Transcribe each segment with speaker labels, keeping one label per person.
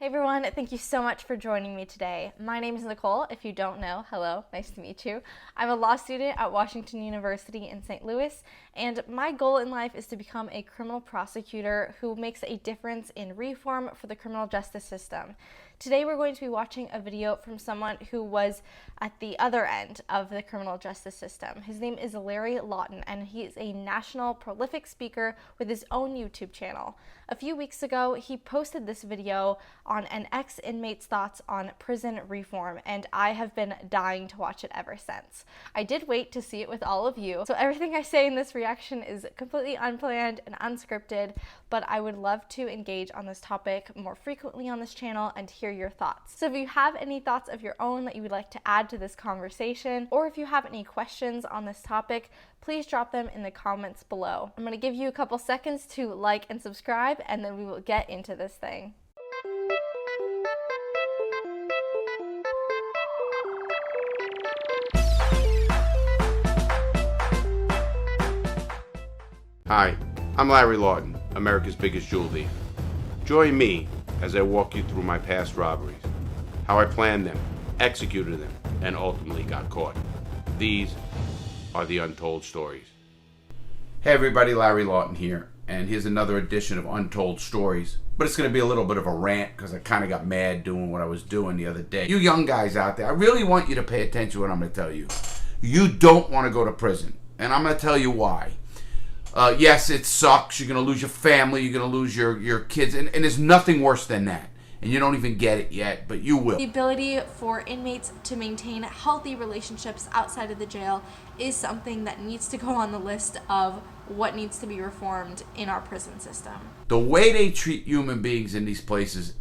Speaker 1: Hey everyone, thank you so much for joining me today. My name is Nicole. If you don't know, hello, nice to meet you. I'm a law student at Washington University in St. Louis, and my goal in life is to become a criminal prosecutor who makes a difference in reform for the criminal justice system. Today we're going to be watching a video from someone who was at the other end of the criminal justice system. His name is Larry Lawton, and he is a national prolific speaker with his own YouTube channel. A few weeks ago, he posted this video on an ex-inmate's thoughts on prison reform, and I have been dying to watch it ever since. I did wait to see it with all of you, so everything I say in this reaction is completely unplanned and unscripted, but I would love to engage on this topic more frequently on this channel and hear your thoughts. So if you have any thoughts of your own that you would like to add to this conversation, or if you have any questions on this topic, please drop them in the comments below. I'm going to give you a couple seconds to like and subscribe, and then we will get into this thing.
Speaker 2: Hi, I'm Larry Lawton, America's biggest jewel thief. Join me as I walk you through my past robberies, how I planned them, executed them, and ultimately got caught. These are the untold stories.
Speaker 3: Hey everybody, Larry Lawton here, and here's another edition of Untold Stories. But it's going to be a little bit of a rant because I kind of got mad doing what I was doing the other day. You young guys out there, I really want you to pay attention to what I'm going to tell you. You don't want to go to prison, and I'm going to tell you why. Yes, it sucks. You're going to lose your family. You're going to lose your kids. And there's nothing worse than that. And you don't even get it yet, but you will.
Speaker 1: The ability for inmates to maintain healthy relationships outside of the jail is something that needs to go on the list of what needs to be reformed in our prison system.
Speaker 3: The way they treat human beings in these places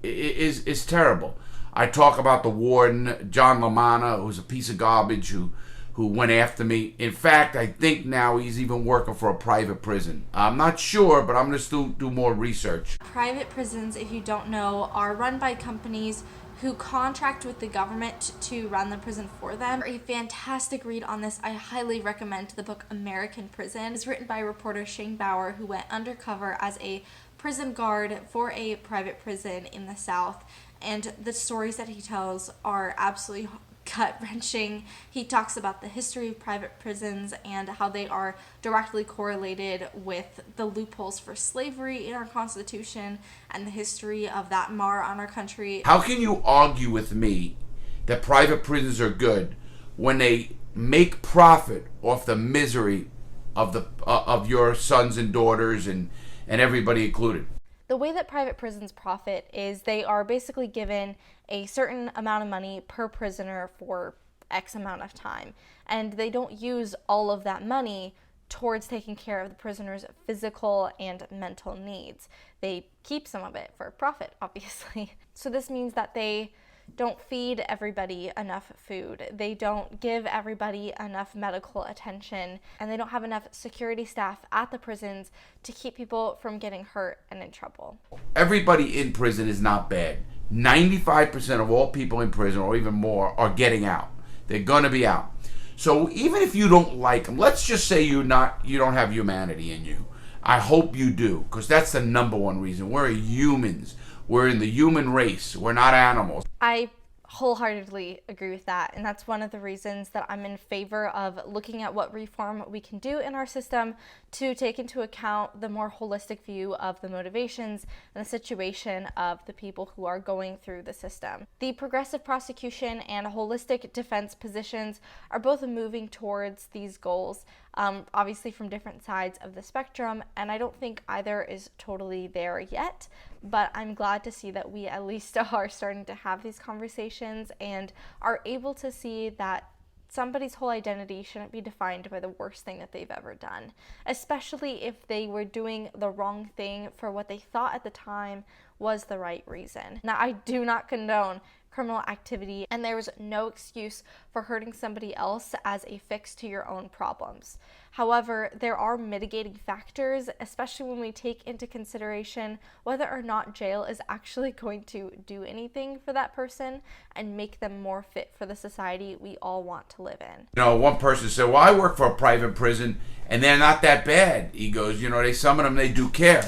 Speaker 3: is terrible. I talk about the warden, John LaManna, who's a piece of garbage who went after me. In fact, I think now he's even working for a private prison. I'm not sure, but I'm going to still do more research.
Speaker 1: Private prisons, if you don't know, are run by companies who contract with the government to run the prison for them. A fantastic read on this, I highly recommend the book American Prison. It's written by reporter Shane Bauer, who went undercover as a prison guard for a private prison in the South. And the stories that he tells are absolutely gut-wrenching. He talks about the history of private prisons and how they are directly correlated with the loopholes for slavery in our Constitution and the history of that mar on our country.
Speaker 3: How can you argue with me that private prisons are good when they make profit off the misery of your sons and daughters and everybody included?
Speaker 1: The way that private prisons profit is they are basically given a certain amount of money per prisoner for X amount of time, and they don't use all of that money towards taking care of the prisoner's physical and mental needs. They keep some of it for profit, obviously. So this means that they don't feed everybody enough food, they don't give everybody enough medical attention, and they don't have enough security staff at the prisons to keep people from getting hurt and in trouble.
Speaker 3: Everybody in prison is not bad. 95% of all people in prison, or even more, are getting out. They're gonna be out. So even if you don't like them, let's just say you don't have humanity in you. I hope you do, because that's the number one reason. We're humans. We're in the human race. We're not animals.
Speaker 1: I wholeheartedly agree with that, and that's one of the reasons that I'm in favor of looking at what reform we can do in our system to take into account the more holistic view of the motivations and the situation of the people who are going through the system. The progressive prosecution and holistic defense positions are both moving towards these goals, obviously from different sides of the spectrum, and I don't think either is totally there yet, but I'm glad to see that we at least are starting to have these conversations and are able to see that somebody's whole identity shouldn't be defined by the worst thing that they've ever done, especially if they were doing the wrong thing for what they thought at the time was the right reason. Now, I do not condone criminal activity, and there is no excuse for hurting somebody else as a fix to your own problems. However, there are mitigating factors, especially when we take into consideration whether or not jail is actually going to do anything for that person and make them more fit for the society we all want to live in.
Speaker 3: You know, one person said, well, I work for a private prison and they're not that bad. He goes, you know, some of them, they do care.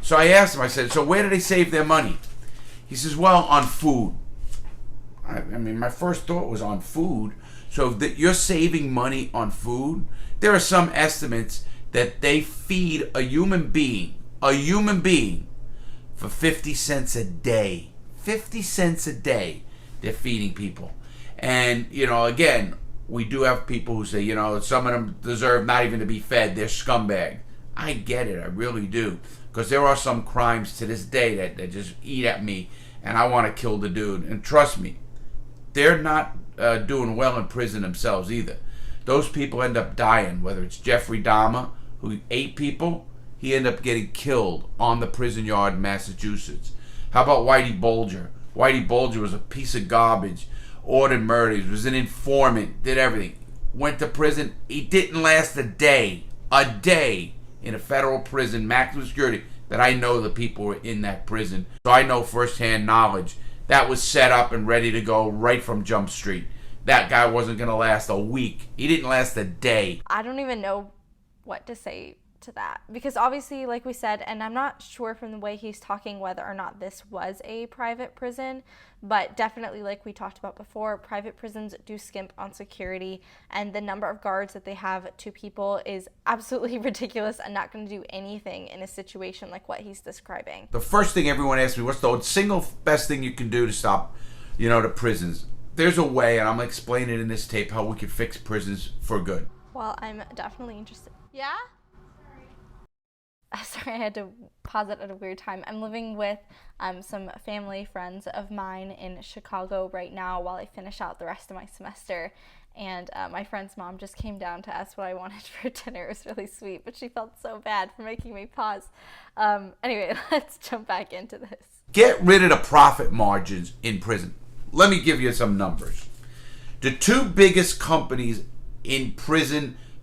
Speaker 3: So I asked him, I said, so where do they save their money? He says, well, on food. I mean, my first thought was on food. So that you're saving money on food. There are some estimates that they feed a human being, for 50 cents a day. 50 cents a day they're feeding people. And, again, we do have people who say, some of them deserve not even to be fed. They're scumbags. I get it. I really do. Because there are some crimes to this day that just eat at me, and I want to kill the dude. And trust me, they're not doing well in prison themselves either. Those people end up dying, whether it's Jeffrey Dahmer, who ate people, he ended up getting killed on the prison yard in Massachusetts. How about Whitey Bulger? Whitey Bulger was a piece of garbage, ordered murders, was an informant, did everything. Went to prison. He didn't last a day in a federal prison, maximum security, that I know the people were in that prison. So I know firsthand knowledge. That was set up and ready to go right from Jump Street. That guy wasn't going to last a week. He didn't last a day.
Speaker 1: I don't even know what to say to that, because obviously, like we said, and I'm not sure from the way he's talking whether or not this was a private prison, but definitely, like we talked about before, private prisons do skimp on security, and the number of guards that they have to people is absolutely ridiculous and not going to do anything in a situation like what he's describing.
Speaker 3: The first thing everyone asks me, what's the single best thing you can do to stop, the prisons? There's a way, and I'm going to explain it in this tape, how we can fix prisons for good.
Speaker 1: Well, I'm definitely interested. Yeah? Sorry, I had to pause it at a weird time. I'm living with some family friends of mine in Chicago right now while I finish out the rest of my semester. And my friend's mom just came down to ask what I wanted for dinner. It was really sweet, but she felt so bad for making me pause. Anyway, let's jump back into this.
Speaker 3: Get rid of the profit margins in prison. Let me give you some numbers. The two biggest companies in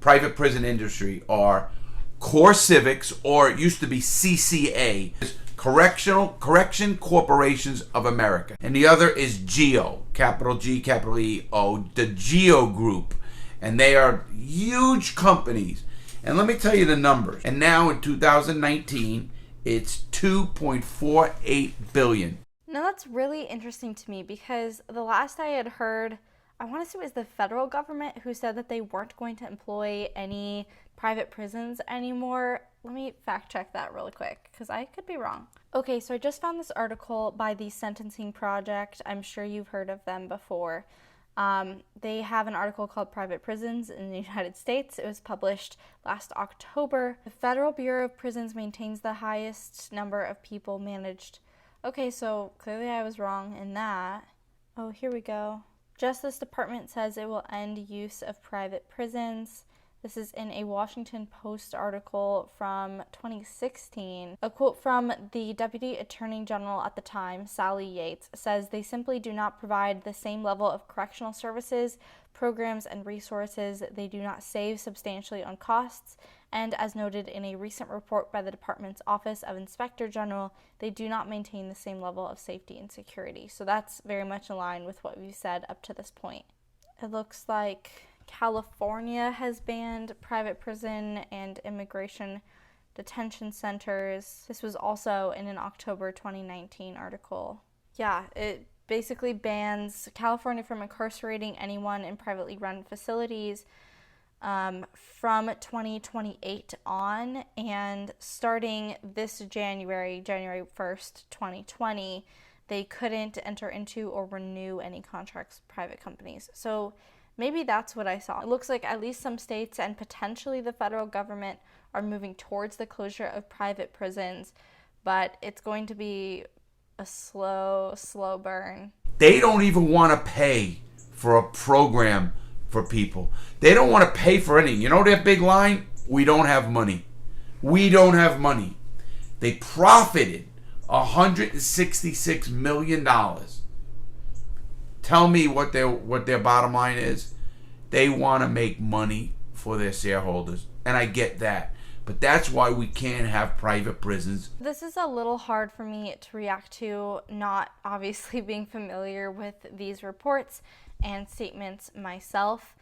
Speaker 3: private prison industry are Core Civics, or it used to be CCA, Correction Corporations of America. And the other is GEO, capital G, capital E-O, the GEO Group. And they are huge companies. And let me tell you the numbers. And now in 2019, it's $2.48 billion.
Speaker 1: Now that's really interesting to me, because the last I had heard, I want to say it was the federal government who said that they weren't going to employ any private prisons anymore. Let me fact check that really quick, because I could be wrong. Okay, so I just found this article by the Sentencing Project. I'm sure you've heard of them before. They have an article called Private Prisons in the United States. It was published last October. The Federal Bureau of Prisons maintains the highest number of people managed. Okay, so clearly I was wrong in that. Oh, here we go. Justice Department says it will end use of private prisons. This is in a Washington Post article from 2016. A quote from the Deputy Attorney General at the time, Sally Yates, says they simply do not provide the same level of correctional services, programs, and resources. They do not save substantially on costs. And as noted in a recent report by the department's Office of Inspector General, they do not maintain the same level of safety and security. So that's very much in line with what we've said up to this point. It looks like California has banned private prison and immigration detention centers. This was also in an October 2019 article. Yeah, it basically bans California from incarcerating anyone in privately run facilities from 2028 on, and starting this January 1st, 2020, they couldn't enter into or renew any contracts with private companies. So maybe that's what I saw. It looks like at least some states and potentially the federal government are moving towards the closure of private prisons, but it's going to be a slow burn.
Speaker 3: They don't even want to pay for a program for people. They don't want to pay for anything. You know their big line? We don't have money. We don't have money. They profited $166 million. Tell me what their bottom line is. They want to make money for their shareholders, and I get that. But that's why we can't have private prisons.
Speaker 1: This is a little hard for me to react to, not obviously being familiar with these reports and statements myself.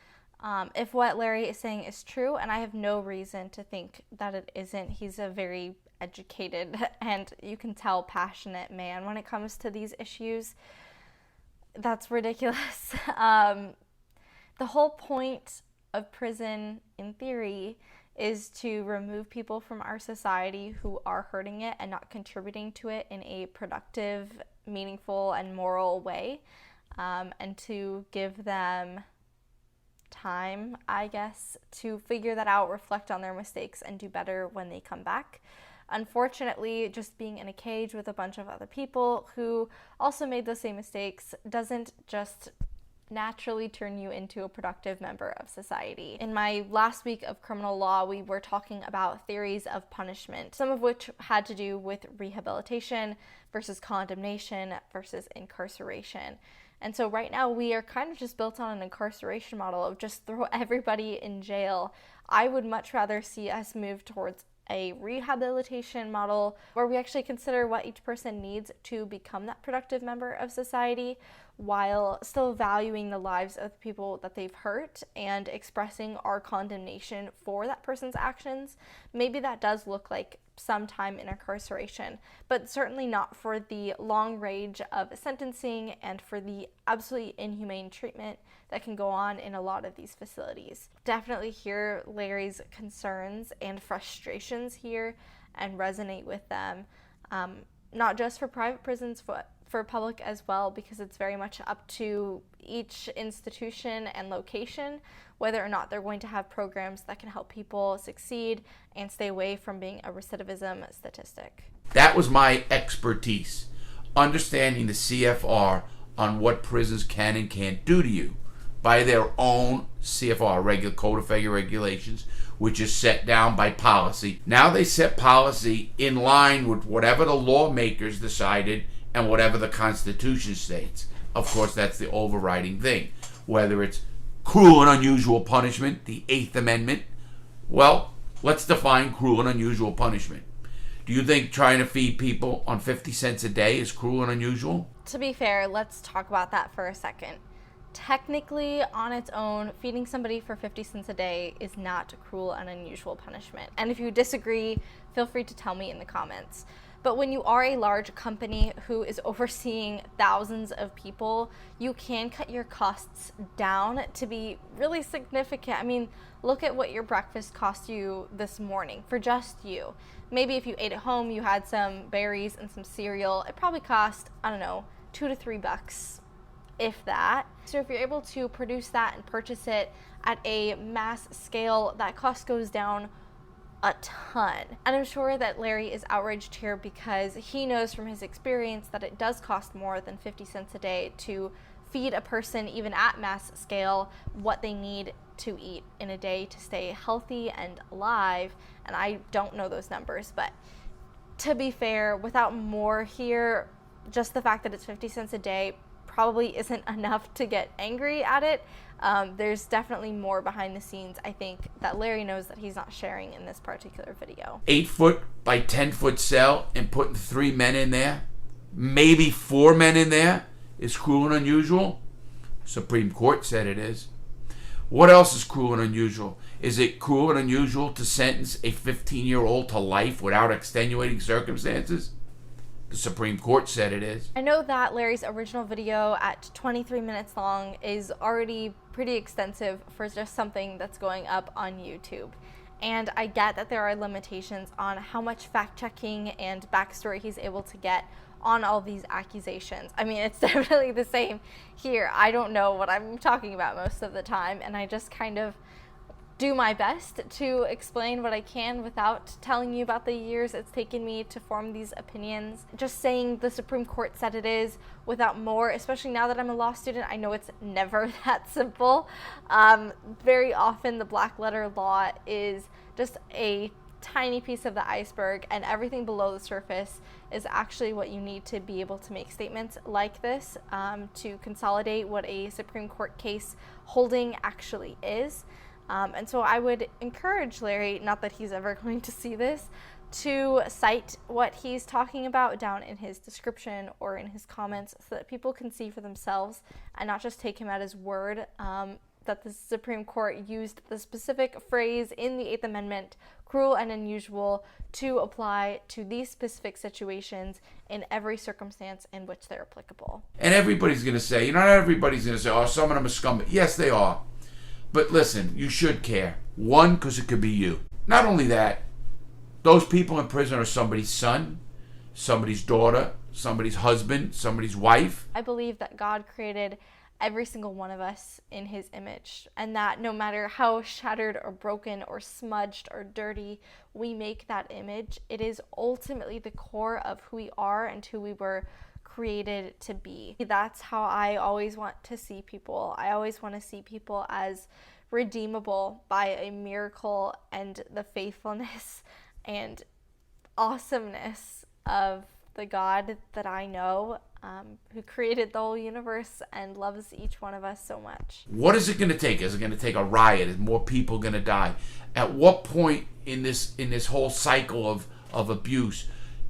Speaker 1: If what Larry is saying is true, and I have no reason to think that it isn't, he's a very educated and you can tell passionate man when it comes to these issues. That's ridiculous. The whole point of prison, in theory, is to remove people from our society who are hurting it and not contributing to it in a productive, meaningful, and moral way, and to give them time, I guess, to figure that out, reflect on their mistakes, and do better when they come back. Unfortunately, just being in a cage with a bunch of other people who also made the same mistakes doesn't just naturally turn you into a productive member of society. In my last week of criminal law, we were talking about theories of punishment, some of which had to do with rehabilitation versus condemnation versus incarceration. And so right now we are kind of just built on an incarceration model of just throw everybody in jail. I would much rather see us move towards a rehabilitation model where we actually consider what each person needs to become that productive member of society, while still valuing the lives of the people that they've hurt and expressing our condemnation for that person's actions. Maybe that does look like some time in incarceration, but certainly not for the long range of sentencing and for the absolutely inhumane treatment that can go on in a lot of these facilities. Definitely hear Larry's concerns and frustrations here and resonate with them, not just for private prisons, but for public as well, because it's very much up to each institution and location whether or not they're going to have programs that can help people succeed and stay away from being a recidivism statistic.
Speaker 3: That was my expertise, understanding the CFR on what prisons can and can't do to you by their own CFR, Code of Federal Regulations, which is set down by policy. Now they set policy in line with whatever the lawmakers decided and whatever the Constitution states. Of course, that's the overriding thing. Whether it's cruel and unusual punishment, the 8th Amendment, well, let's define cruel and unusual punishment. Do you think trying to feed people on 50 cents a day is cruel and unusual?
Speaker 1: To be fair, let's talk about that for a second. Technically, on its own, feeding somebody for 50 cents a day is not cruel and unusual punishment. And if you disagree, feel free to tell me in the comments. But when you are a large company who is overseeing thousands of people, you can cut your costs down to be really significant. I mean, look at what your breakfast cost you this morning for just you. Maybe if you ate at home, you had some berries and some cereal, it probably cost, I don't know, $2 to $3, if that. So if you're able to produce that and purchase it at a mass scale, that cost goes down a ton. And I'm sure that Larry is outraged here because he knows from his experience that it does cost more than 50 cents a day to feed a person, even at mass scale, what they need to eat in a day to stay healthy and alive. And I don't know those numbers, but to be fair, without more here, just the fact that it's 50 cents a day probably isn't enough to get angry at it. There's definitely more behind the scenes, I think, that Larry knows that he's not sharing in this particular video.
Speaker 3: 8-foot by 10-foot cell and putting 3 men in there, maybe 4 men in there, is cruel and unusual? Supreme Court said it is. What else is cruel and unusual? Is it cruel and unusual to sentence a 15-year-old to life without extenuating circumstances? The Supreme Court said it is.
Speaker 1: I know that Larry's original video at 23 minutes long is already pretty extensive for just something that's going up on YouTube. And I get that there are limitations on how much fact-checking and backstory he's able to get on all these accusations. I mean, it's definitely the same here. I don't know what I'm talking about most of the time, and I just kind of do my best to explain what I can without telling you about the years it's taken me to form these opinions. Just saying the Supreme Court said it is without more, especially now that I'm a law student, I know it's never that simple. Very often the black letter law is just a tiny piece of the iceberg, and everything below the surface is actually what you need to be able to make statements like this, to consolidate what a Supreme Court case holding actually is. And so I would encourage Larry, not that he's ever going to see this, to cite what he's talking about down in his description or in his comments so that people can see for themselves and not just take him at his word. that the Supreme Court used the specific phrase in the Eighth Amendment, cruel and unusual, to apply to these specific situations in every circumstance in which they're applicable.
Speaker 3: And everybody's going to say, not everybody's going to say, oh, some of them are scumbags. Yes, they are. But listen, you should care. One, because it could be you. Not only that, those people in prison are somebody's son, somebody's daughter, somebody's husband, somebody's wife.
Speaker 1: I believe that God created every single one of us in his image, and that no matter how shattered or broken or smudged or dirty we make that image, it is ultimately the core of who we are and who we were created to be. That's how I always want to see people. I always want to see people as redeemable by a miracle and the faithfulness and awesomeness of the God that I know, who created the whole universe and loves each one of us so much.
Speaker 3: What is it going to take? Is it going to take a riot? Is more people going to die? At what point in this whole cycle of abuse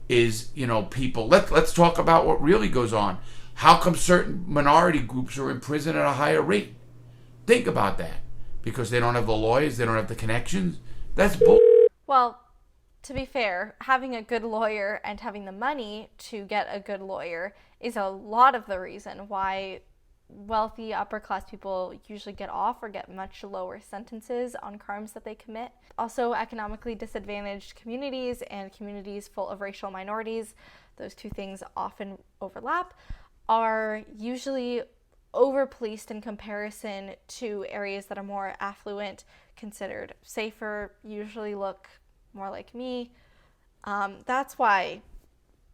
Speaker 3: is, people? Let's talk about what really goes on. How come certain minority groups are in prison at a higher rate? Think about that. Because they don't have the lawyers, they don't have the connections. That's bull.
Speaker 1: Well, to be fair, having a good lawyer and having the money to get a good lawyer is a lot of the reason why wealthy upper class people usually get off or get much lower sentences on crimes that they commit. Also, economically disadvantaged communities and communities full of racial minorities, those two things often overlap, are usually over-policed in comparison to areas that are more affluent, considered safer, usually look more like me. That's why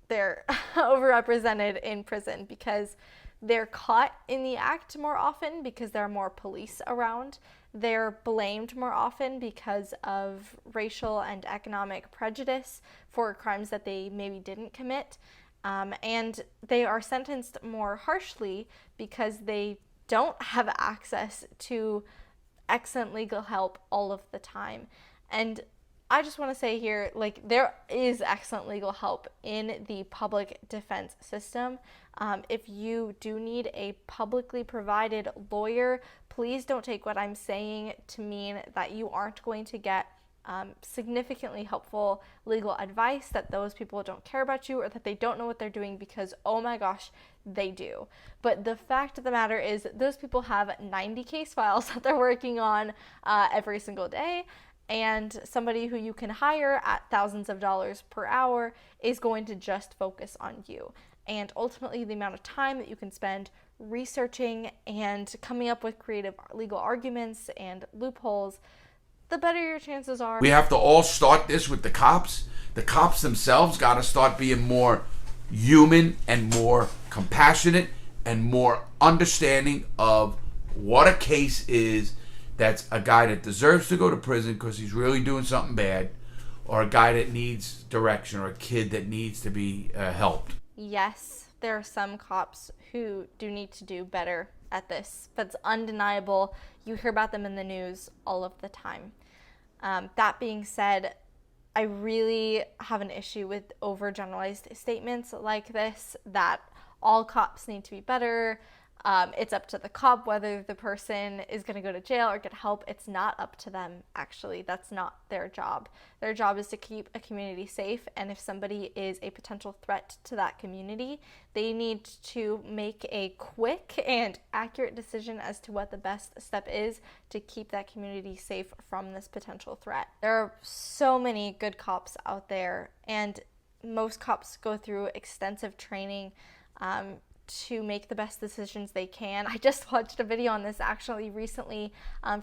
Speaker 1: they're overrepresented in prison, because they're caught in the act more often because there are more police around. They're blamed more often because of racial and economic prejudice for crimes that they maybe didn't commit. And they are sentenced more harshly because they don't have access to excellent legal help all of the time. And I just want to say here, there is excellent legal help in the public defense system. If you do need a publicly provided lawyer, please don't take what I'm saying to mean that you aren't going to get significantly helpful legal advice, that those people don't care about you or that they don't know what they're doing, because oh my gosh, they do. But the fact of the matter is those people have 90 case files that they're working on every single day. And somebody who you can hire at thousands of dollars per hour is going to just focus on you. And ultimately, the amount of time that you can spend researching and coming up with creative legal arguments and loopholes, the better your chances are.
Speaker 3: We have to all start this with the cops. The cops themselves got to start being more human and more compassionate and more understanding of what a case is. That's a guy that deserves to go to prison because he's really doing something bad, or a guy that needs direction, or a kid that needs to be helped.
Speaker 1: Yes, there are some cops who do need to do better at this. That's undeniable. You hear about them in the news all of the time. That being said, I really have an issue with overgeneralized statements like this, that all cops need to be better. It's up to the cop whether the person is going to go to jail or get help. It's not up to them, actually. That's not their job. Their job is to keep a community safe, and if somebody is a potential threat to that community, they need to make a quick and accurate decision as to what the best step is to keep that community safe from this potential threat. There are so many good cops out there, and most cops go through extensive training to make the best decisions they can. I just watched a video on this actually recently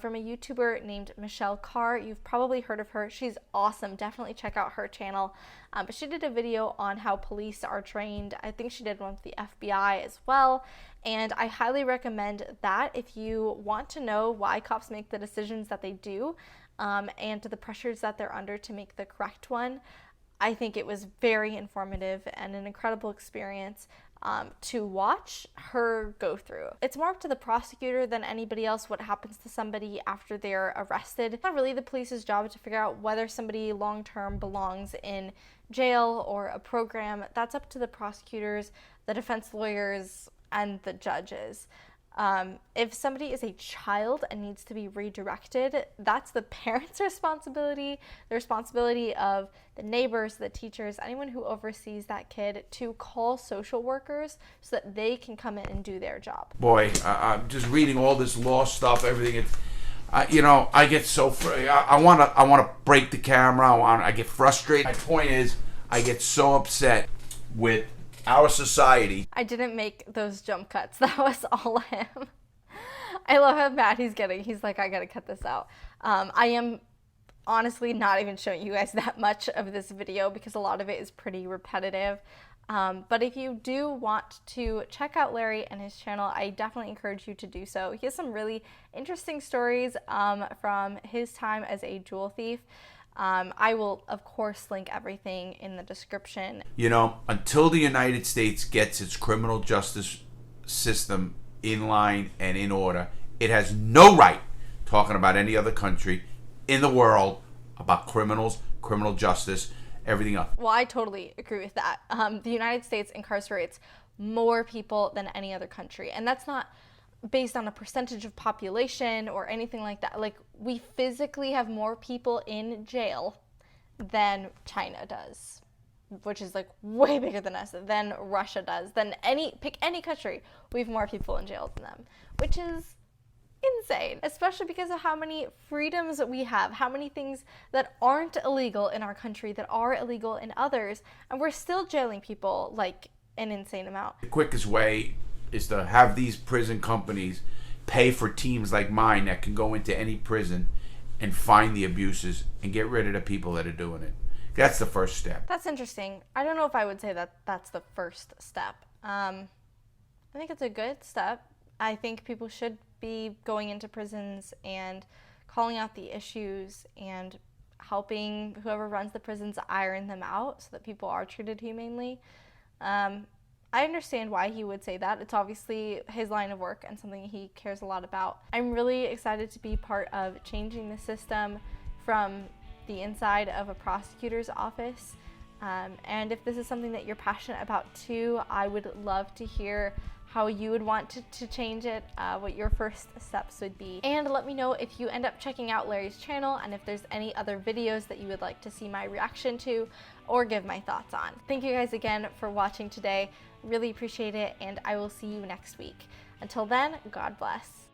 Speaker 1: from a YouTuber named Michelle Carr. You've probably heard of her. She's awesome. Definitely check out her channel. But she did a video on how police are trained. I think she did one with the FBI as well. And I highly recommend that if you want to know why cops make the decisions that they do and the pressures that they're under to make the correct one. I think it was very informative and an incredible experience to watch her go through. It's more up to the prosecutor than anybody else what happens to somebody after they're arrested. It's not really the police's job to figure out whether somebody long-term belongs in jail or a program. That's up to the prosecutors, the defense lawyers, and the judges. If somebody is a child and needs to be redirected, that's the parent's responsibility, the responsibility of the neighbors, the teachers, anyone who oversees that kid, to call social workers so that they can come in and do their job.
Speaker 3: Boy, I'm just reading all this law stuff, everything. I get so I want to break the camera. I get frustrated. My point is, I get so upset with our society.
Speaker 1: I didn't make those jump cuts. That was all him. I love how mad he's getting. He's like, I gotta cut this out. I am honestly not even showing you guys that much of this video because a lot of it is pretty repetitive. But if you do want to check out Larry and his channel, I definitely encourage you to do so. He has some really interesting stories from his time as a jewel thief. I will, of course, link everything in the description.
Speaker 3: Until the United States gets its criminal justice system in line and in order, it has no right talking about any other country in the world about criminals, criminal justice, everything else.
Speaker 1: Well, I totally agree with that. The United States incarcerates more people than any other country, and that's not based on a percentage of population or anything like that. Like, we physically have more people in jail than China does, which is like way bigger than us, than Russia does, than pick any country. We have more people in jail than them, which is insane, especially because of how many freedoms we have, how many things that aren't illegal in our country that are illegal in others, and we're still jailing people like an insane amount.
Speaker 3: The quickest way is to have these prison companies pay for teams like mine that can go into any prison and find the abuses and get rid of the people that are doing it. That's the first step.
Speaker 1: That's interesting. I don't know if I would say that that's the first step. I think it's a good step. I think people should be going into prisons and calling out the issues and helping whoever runs the prisons iron them out so that people are treated humanely. I understand why he would say that. It's obviously his line of work and something he cares a lot about. I'm really excited to be part of changing the system from the inside of a prosecutor's office. And if this is something that you're passionate about too, I would love to hear how you would want to change it, what your first steps would be. And let me know if you end up checking out Larry's channel and if there's any other videos that you would like to see my reaction to or give my thoughts on. Thank you guys again for watching today. Really appreciate it, and I will see you next week. Until then, God bless.